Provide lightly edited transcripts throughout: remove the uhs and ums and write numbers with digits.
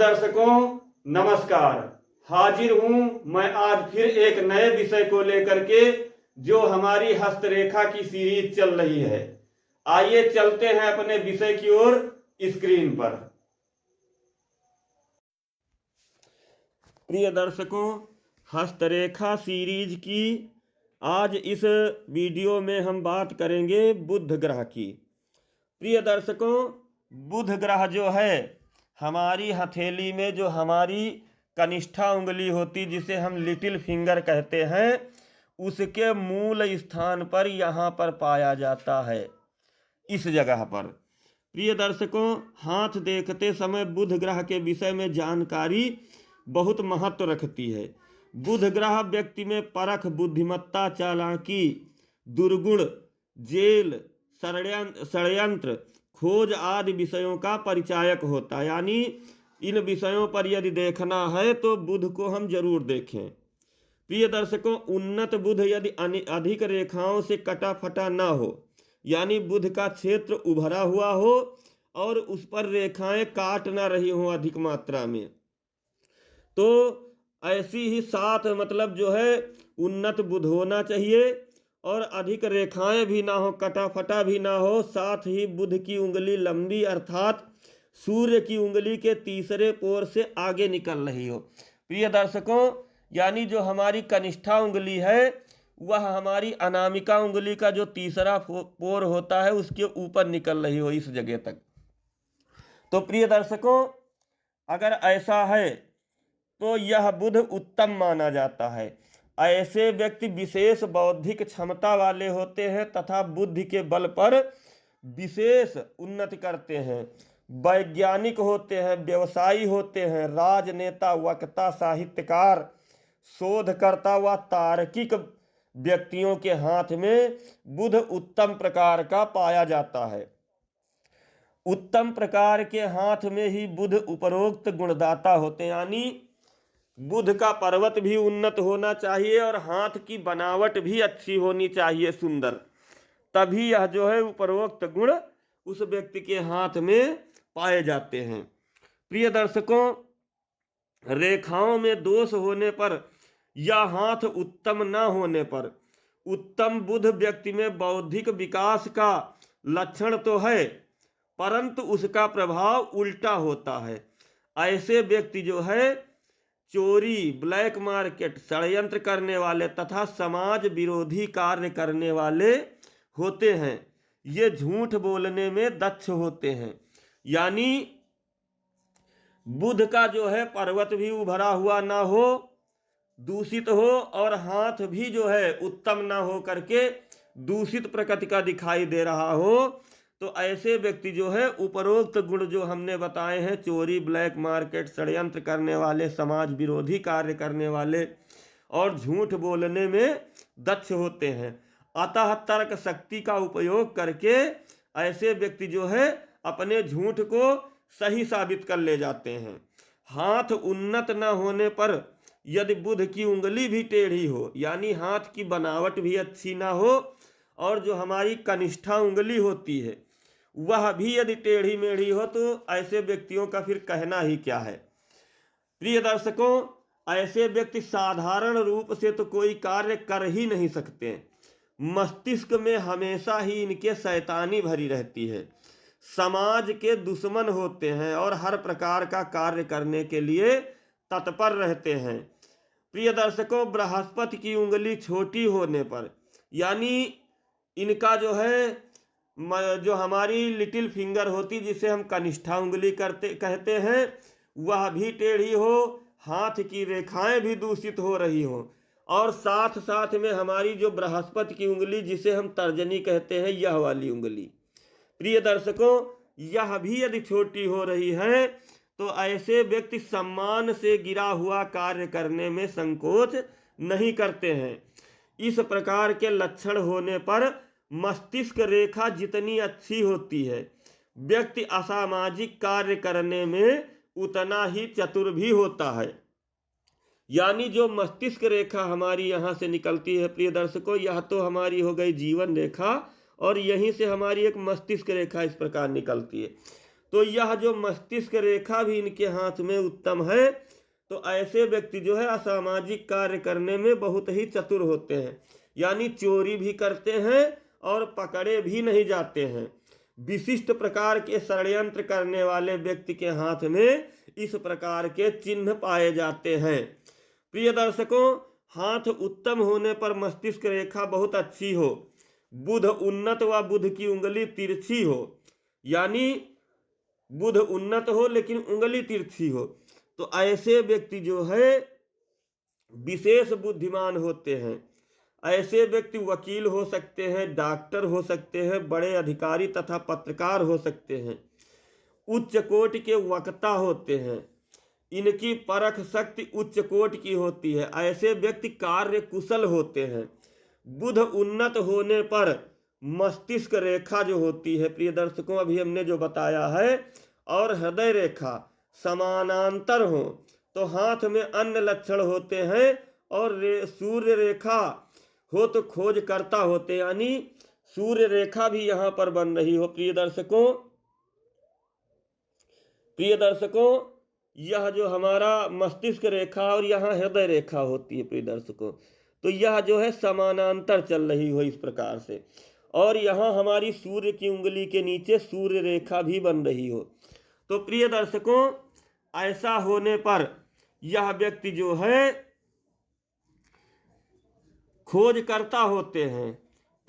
दर्शकों नमस्कार। हाजिर हूं मैं आज फिर एक नए विषय को लेकर के, जो हमारी हस्तरेखा की सीरीज चल रही है। आइए चलते हैं अपने विषय की ओर स्क्रीन पर। प्रिय दर्शकों, हस्तरेखा सीरीज की आज इस वीडियो में हम बात करेंगे बुध ग्रह की। प्रिय दर्शकों, बुध ग्रह जो है हमारी हथेली में जो हमारी कनिष्ठा उंगली होती, जिसे हम लिटिल फिंगर कहते हैं, उसके मूल स्थान पर यहाँ पर पाया जाता है, इस जगह पर। प्रिय दर्शकों, हाथ देखते समय बुध ग्रह के विषय में जानकारी बहुत महत्व रखती है। बुध ग्रह व्यक्ति में परख, बुद्धिमत्ता, चालाकी, दुर्गुण, जेल, षड्यंत्र, खोज आदि विषयों का परिचायक होता है। यानी इन विषयों पर यदि देखना है तो बुध को हम जरूर देखें। प्रिय दर्शकों, उन्नत बुध यदि अधिक रेखाओं से कटा फटा ना हो, यानी बुध का क्षेत्र उभरा हुआ हो और उस पर रेखाएं काट ना रही हो अधिक मात्रा में, तो ऐसी ही साथ मतलब जो है उन्नत बुध होना चाहिए। और अधिक रेखाएं भी ना हो, कटा फटा भी ना हो, साथ ही बुध की उंगली लंबी अर्थात सूर्य की उंगली के तीसरे पोर से आगे निकल रही हो। प्रिय दर्शकों, यानी जो हमारी कनिष्ठा उंगली है वह हमारी अनामिका उंगली का जो तीसरा पोर होता है उसके ऊपर निकल रही हो, इस जगह तक। तो प्रिय दर्शकों, अगर ऐसा है तो यह बुध उत्तम माना जाता है। ऐसे व्यक्ति विशेष बौद्धिक क्षमता वाले होते हैं तथा बुद्धि के बल पर विशेष उन्नति करते हैं। वैज्ञानिक होते हैं, व्यवसायी होते हैं, राजनेता, वक्ता, साहित्यकार, शोधकर्ता व तार्किक व्यक्तियों के हाथ में बुध उत्तम प्रकार का पाया जाता है। उत्तम प्रकार के हाथ में ही बुध उपरोक्त गुणदाता होते हैं। यानी बुध का पर्वत भी उन्नत होना चाहिए और हाथ की बनावट भी अच्छी होनी चाहिए, सुंदर, तभी यह जो है उपरोक्त गुण उस व्यक्ति के हाथ में पाए जाते हैं। प्रिय दर्शकों, रेखाओं में दोष होने पर या हाथ उत्तम न होने पर उत्तम बुध व्यक्ति में बौद्धिक विकास का लक्षण तो है, परंतु उसका प्रभाव उल्टा होता है। ऐसे व्यक्ति जो है चोरी, ब्लैक मार्केट, षड्यंत्र करने वाले तथा समाज विरोधी कार्य करने वाले होते हैं। ये झूठ बोलने में दक्ष होते हैं। यानी बुध का जो है पर्वत भी उभरा हुआ ना हो, दूषित हो, और हाथ भी जो है उत्तम ना हो करके दूषित प्रकृति का दिखाई दे रहा हो, तो ऐसे व्यक्ति जो है उपरोक्त गुण जो हमने बताए हैं, चोरी, ब्लैक मार्केट, षड्यंत्र करने वाले, समाज विरोधी कार्य करने वाले और झूठ बोलने में दक्ष होते हैं। अतः तर्क शक्ति का उपयोग करके ऐसे व्यक्ति जो है अपने झूठ को सही साबित कर ले जाते हैं। हाथ उन्नत न होने पर यदि बुध की उंगली भी टेढ़ी हो, यानी हाथ की बनावट भी अच्छी ना हो, और जो हमारी कनिष्ठा उंगली होती है वह भी यदि टेढ़ी मेढ़ी हो, तो ऐसे व्यक्तियों का फिर कहना ही क्या है। प्रिय दर्शकों, ऐसे व्यक्ति साधारण रूप से तो कोई कार्य कर ही नहीं सकते। मस्तिष्क में हमेशा ही इनके शैतानी भरी रहती है। समाज के दुश्मन होते हैं और हर प्रकार का कार्य करने के लिए तत्पर रहते हैं। प्रिय दर्शकों, बृहस्पति की उंगली छोटी होने पर, यानी इनका जो है जो हमारी लिटिल फिंगर होती, जिसे हम कनिष्ठा उंगली कहते हैं, वह भी टेढ़ी हो, हाथ की रेखाएं भी दूषित हो रही हो, और साथ साथ में हमारी जो बृहस्पति की उंगली जिसे हम तर्जनी कहते हैं, यह वाली उंगली, प्रिय दर्शकों, यह भी यदि छोटी हो रही है, तो ऐसे व्यक्ति सम्मान से गिरा हुआ कार्य करने में संकोच नहीं करते हैं। इस प्रकार के लक्षण होने पर मस्तिष्क रेखा जितनी अच्छी होती है, व्यक्ति असामाजिक कार्य करने में उतना ही चतुर भी होता है। यानी जो मस्तिष्क रेखा हमारी यहाँ से निकलती है, प्रिय दर्शकों, यह तो हमारी हो गई जीवन रेखा, और यहीं से हमारी एक मस्तिष्क रेखा इस प्रकार निकलती है। तो यह जो मस्तिष्क रेखा भी इनके हाथ में उत्तम है। तो ऐसे व्यक्ति जो है असामाजिक कार्य करने में बहुत ही चतुर होते हैं, यानी चोरी भी करते हैं और पकड़े भी नहीं जाते हैं। विशिष्ट प्रकार के षड्यंत्र करने वाले व्यक्ति के हाथ में इस प्रकार के चिन्ह पाए जाते हैं। प्रिय दर्शकों, हाथ उत्तम होने पर मस्तिष्क रेखा बहुत अच्छी हो, बुध उन्नत व बुध की उंगली तिरछी हो, यानी बुध उन्नत हो लेकिन उंगली तिरछी हो, तो ऐसे व्यक्ति जो है विशेष बुद्धिमान होते हैं। ऐसे व्यक्ति वकील हो सकते हैं, डॉक्टर हो सकते हैं, बड़े अधिकारी तथा पत्रकार हो सकते हैं, उच्च कोटि के वक्ता होते हैं, इनकी परख शक्ति उच्च कोटि की होती है। ऐसे व्यक्ति कार्य कुशल होते हैं। बुध उन्नत होने पर मस्तिष्क रेखा जो होती है, प्रिय दर्शकों, अभी हमने जो बताया है, और हृदय रेखा समानांतर हो तो हाथ में अन्य लक्षण होते हैं, और सूर्य रेखा हो तो खोज करता होते, यानी सूर्य रेखा भी यहाँ पर बन रही हो। प्रिय दर्शकों, यह जो हमारा मस्तिष्क रेखा और यहाँ हृदय रेखा होती है, प्रिय दर्शकों, तो यह जो है समानांतर चल रही हो इस प्रकार से, और यहाँ हमारी सूर्य की उंगली के नीचे सूर्य रेखा भी बन रही हो। तो प्रिय दर्शकों, ऐसा होने पर यह व्यक्ति जो है खोजकर्ता होते हैं।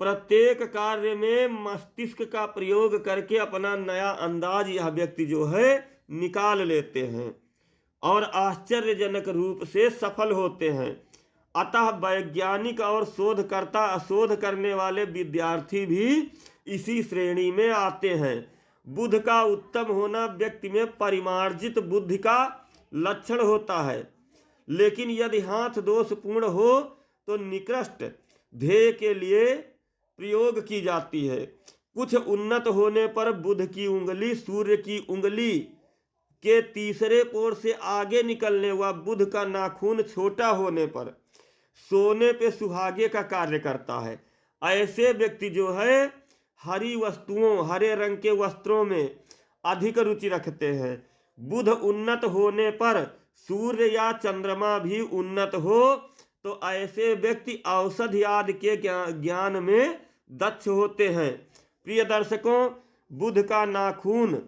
प्रत्येक कार्य में मस्तिष्क का प्रयोग करके अपना नया अंदाज यह व्यक्ति जो है निकाल लेते हैं और आश्चर्यजनक रूप से सफल होते हैं। अतः वैज्ञानिक और शोधकर्ता, शोध करने वाले विद्यार्थी भी इसी श्रेणी में आते हैं। बुध का उत्तम होना व्यक्ति में परिमार्जित बुद्धि का लक्षण होता है, लेकिन यदि हाथ दोषपूर्ण हो तो निकृष्ट ध्येय के लिए प्रयोग की जाती है। कुछ उन्नत होने पर बुध की उंगली सूर्य की उंगली के तीसरे पोर से आगे निकलने व बुध का नाखून छोटा होने पर सोने पे सुहागे का कार्य करता है। ऐसे व्यक्ति जो है हरी वस्तुओं, हरे रंग के वस्त्रों में अधिक रुचि रखते हैं। बुध उन्नत होने पर सूर्य या चंद्रमा भी उन्नत हो तो ऐसे व्यक्ति औषधि आदि के ज्ञान में दक्ष होते हैं। प्रिय दर्शकों, बुध का नाखून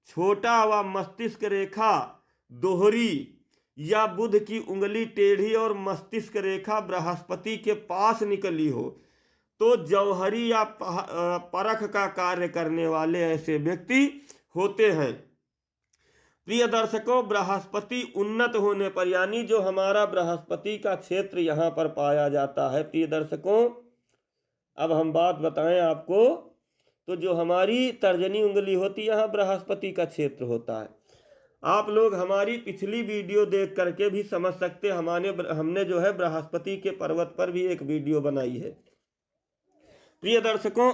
छोटा व मस्तिष्क रेखा दोहरी या बुध की उंगली टेढ़ी और मस्तिष्क रेखा बृहस्पति के पास निकली हो तो जौहरी या परख का कार्य करने वाले ऐसे व्यक्ति होते हैं। प्रिय दर्शकों, बृहस्पति उन्नत होने पर, यानी जो हमारा बृहस्पति का क्षेत्र यहाँ पर पाया जाता है, प्रिय दर्शकों, अब हम बात बताएं आपको, तो जो हमारी तर्जनी उंगली होती है यहाँ बृहस्पति का क्षेत्र होता है। आप लोग हमारी पिछली वीडियो देख करके भी समझ सकते, हमने जो है बृहस्पति के पर्वत पर भी एक वीडियो बनाई है। प्रिय दर्शकों,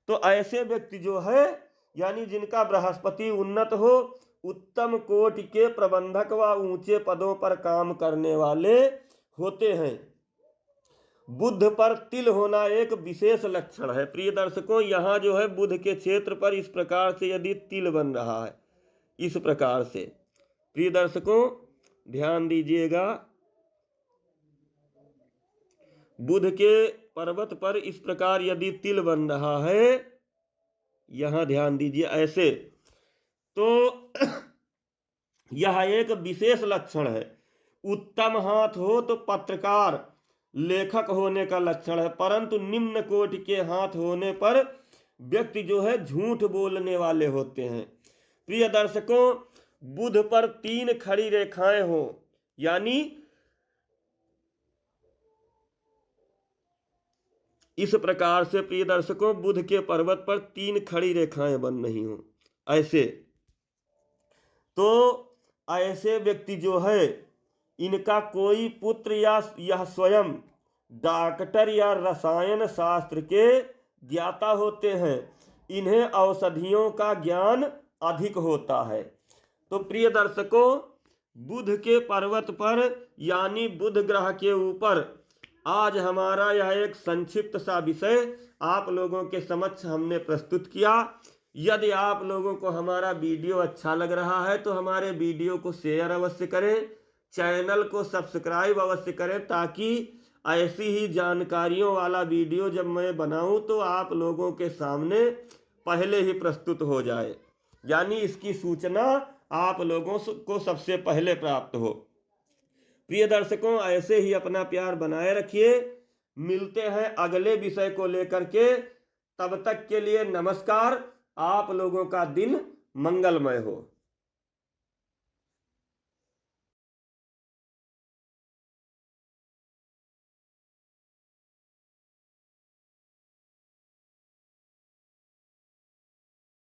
तो ऐसे व्यक्ति जो है यानी जिनका बृहस्पति उन्नत हो, उत्तम कोटि के प्रबंधक व ऊंचे पदों पर काम करने वाले होते हैं। बुध पर तिल होना एक विशेष लक्षण है। प्रिय दर्शकों, यहाँ जो है बुध के क्षेत्र पर इस प्रकार से यदि तिल बन रहा है, इस प्रकार से, प्रिय दर्शकों ध्यान दीजिएगा, बुध के पर्वत पर इस प्रकार यदि तिल बन रहा है, यहां ध्यान दीजिए ऐसे, तो यह एक विशेष लक्षण है। उत्तम हाथ हो तो पत्रकार, लेखक होने का लक्षण है, परंतु निम्न कोटि के हाथ होने पर व्यक्ति जो है झूठ बोलने वाले होते हैं। प्रिय दर्शकों, बुध पर 3 खड़ी रेखाएं हो, यानी इस प्रकार से प्रिय दर्शकों बुध के पर्वत पर 3 खड़ी रेखाएं बन रही हो ऐसे, तो ऐसे व्यक्ति जो है इनका कोई पुत्र या यह स्वयं डॉक्टर या रसायन शास्त्र के ज्ञाता होते हैं। इन्हें औषधियों का ज्ञान अधिक होता है। तो प्रिय दर्शकों, बुध के पर्वत पर यानी बुध ग्रह के ऊपर आज हमारा यह एक संक्षिप्त सा विषय आप लोगों के समक्ष हमने प्रस्तुत किया। यदि आप लोगों को हमारा वीडियो अच्छा लग रहा है तो हमारे वीडियो को शेयर अवश्य करें, चैनल को सब्सक्राइब अवश्य करें, ताकि ऐसी ही जानकारियों वाला वीडियो जब मैं बनाऊं तो आप लोगों के सामने पहले ही प्रस्तुत हो जाए, यानी इसकी सूचना आप लोगों को सबसे पहले प्राप्त हो। प्रिय दर्शकों, ऐसे ही अपना प्यार बनाए रखिए। मिलते हैं अगले विषय को लेकर के। तब तक के लिए नमस्कार। आप लोगों का दिन मंगलमय हो।